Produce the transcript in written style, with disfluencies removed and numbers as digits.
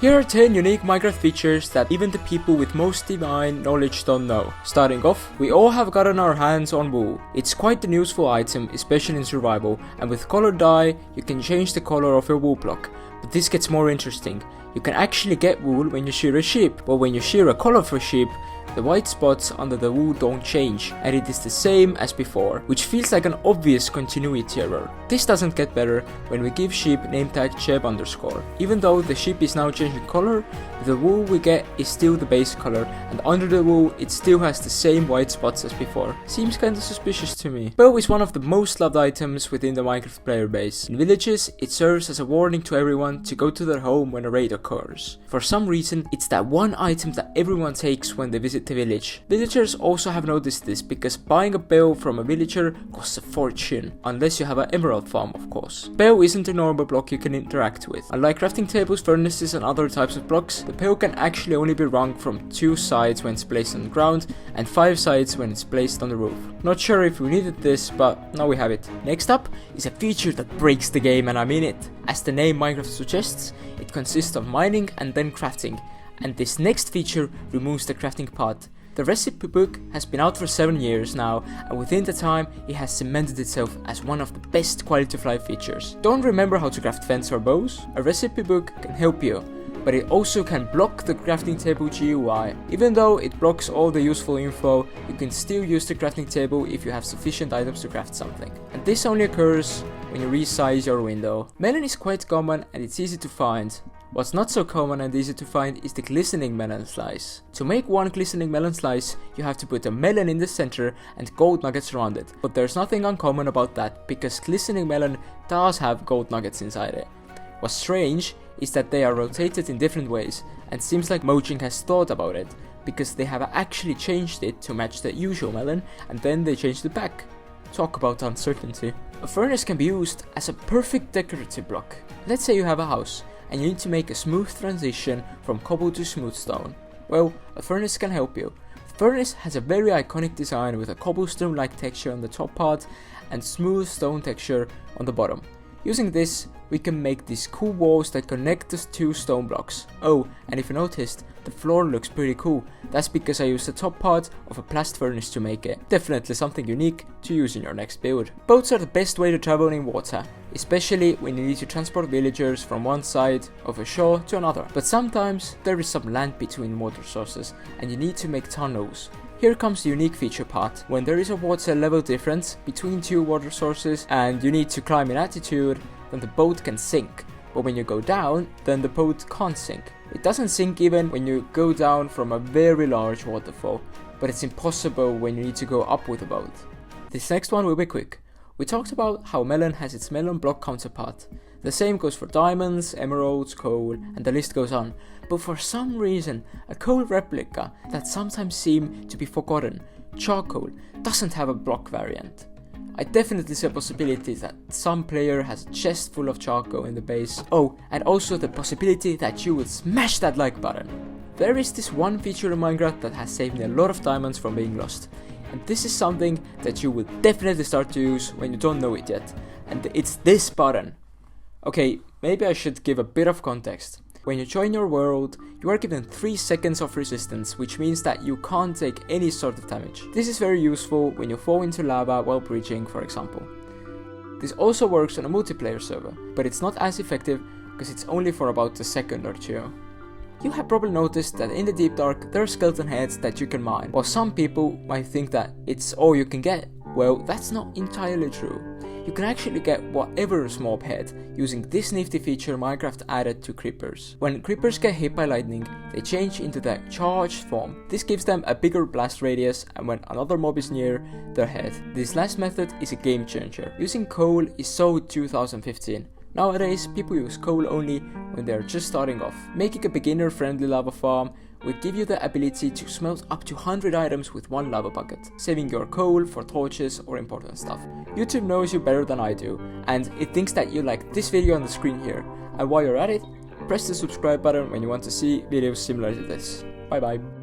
Here are 10 unique Minecraft features that even the people with most divine knowledge don't know. Starting off, we all have gotten our hands on wool. It's quite an useful item, especially in survival, and with colored dye, you can change the color of your wool block. But this gets more interesting. You can actually get wool when you shear a sheep, but when you shear a colorful sheep, the white spots under the wool don't change, and it is the same as before, which feels like an obvious continuity error. This doesn't get better when we give sheep name tag cheb underscore. Even though the sheep is now changing color, the wool we get is still the base color, and under the wool it still has the same white spots as before. Seems kinda suspicious to me. Bow is one of the most loved items within the Minecraft player base. In villages, it serves as a warning to everyone to go to their home when a raid occurs. For some reason, it's that one item that everyone takes when they visit the village. Villagers also have noticed this because buying a bow from a villager costs a fortune, unless you have an emerald farm, of course. Bow isn't a normal block you can interact with. Unlike crafting tables, furnaces and other types of blocks, the bow can actually only be rung from 2 sides when it's placed on the ground and 5 sides when it's placed on the roof. Not sure if we needed this, but now we have it. Next up is a feature that breaks the game, and I mean it. As the name Minecraft suggests, it consists of mining and then crafting, and this next feature removes the crafting part. The recipe book has been out for 7 years now, and within the time it has cemented itself as one of the best quality of life features. Don't remember how to craft fence or bows? A recipe book can help you, but it also can block the crafting table GUI. Even though it blocks all the useful info, you can still use the crafting table if you have sufficient items to craft something. And this only occurs when you resize your window. Melon is quite common and it's easy to find. What's not so common and easy to find is the glistening melon slice. To make one glistening melon slice, you have to put a melon in the center and gold nuggets around it. But there's nothing uncommon about that, because glistening melon does have gold nuggets inside it. What's strange is that they are rotated in different ways, and seems like Mojang has thought about it, because they have actually changed it to match the usual melon, and then they changed it back. Talk about uncertainty. A furnace can be used as a perfect decorative block. Let's say you have a house, and you need to make a smooth transition from cobble to smooth stone. Well, a furnace can help you. The furnace has a very iconic design with a cobblestone-like texture on the top part and smooth stone texture on the bottom. Using this, we can make these cool walls that connect the 2 stone blocks. Oh, and if you noticed, the floor looks pretty cool. That's because I used the top part of a blast furnace to make it. Definitely something unique to use in your next build. Boats are the best way to travel in water, especially when you need to transport villagers from one side of a shore to another. But sometimes there is some land between water sources and you need to make tunnels. Here comes the unique feature part. When there is a water level difference between 2 water sources and you need to climb in altitude, then the boat can sink. But when you go down, then the boat can't sink. It doesn't sink even when you go down from a very large waterfall, but it's impossible when you need to go up with a boat. This next one will be quick. We talked about how melon has its melon block counterpart. The same goes for diamonds, emeralds, coal, and the list goes on. But for some reason, a coal replica that sometimes seem to be forgotten, charcoal, doesn't have a block variant. I definitely see a possibility that some player has a chest full of charcoal in the base. Oh, and also the possibility that you will smash that like button. There is this one feature in Minecraft that has saved me a lot of diamonds from being lost. And this is something that you will definitely start to use when you don't know it yet. And it's this button. Okay, maybe I should give a bit of context. When you join your world, you are given 3 seconds of resistance, which means that you can't take any sort of damage. This is very useful when you fall into lava while breaching, for example. This also works on a multiplayer server, but it's not as effective because it's only for about a second or 2. You have probably noticed that in the deep dark there are skeleton heads that you can mine, while some people might think that it's all you can get. Well, that's not entirely true. You can actually get whatever small head using this nifty feature Minecraft added to creepers. When creepers get hit by lightning, they change into the charged form. This gives them a bigger blast radius, and when another mob is near their head. This last method is a game changer. Using coal is so 2015. Nowadays, people use coal only when they are just starting off. Making a beginner-friendly lava farm will give you the ability to smelt up to 100 items with 1 lava bucket, saving your coal for torches or important stuff. YouTube knows you better than I do, and it thinks that you like this video on the screen here. And while you're at it, press the subscribe button when you want to see videos similar to this. Bye bye.